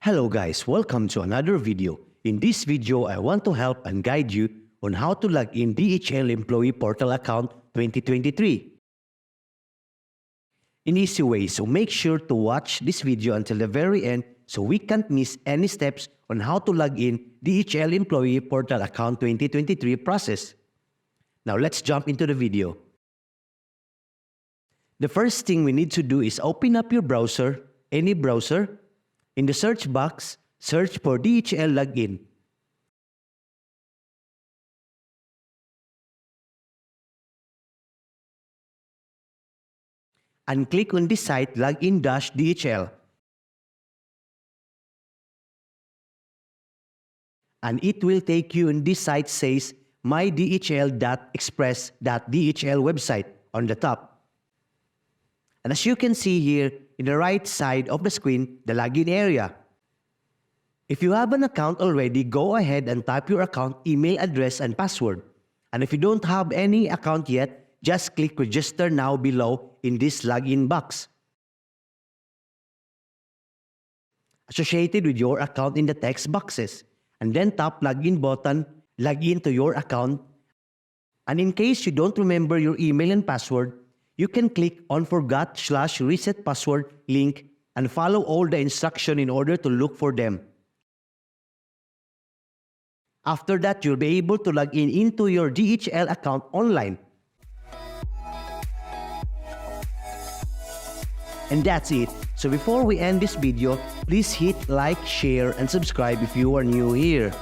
Hello guys, welcome to another video. In this video, I want to help and guide you on how to log in DHL Employee Portal account 2023 in easy way. So make sure to watch this video until the very end so we can't miss any steps on how to log in DHL Employee Portal account 2023 process. Now let's jump into the video. The first thing we need to do is open up your browser, any browser. In the search box, search for DHL Login. And click on this site login-DHL. And it will take you in this site says mydhl.express.dhl website on the top. And as you can see here, in the right side of the screen, the login area. If you have an account already, go ahead and type your account, email address, and password. And if you don't have any account yet, just click register now below in this login box. Associated with your account in the text boxes. And then tap login button, log in to your account. And in case you don't remember your email and password, you can click on forgot/reset password link and follow all the instructions in order to look for them. After that, you'll be able to log in into your DHL account online. And that's it. So before we end this video, please hit like, share, and subscribe if you are new here.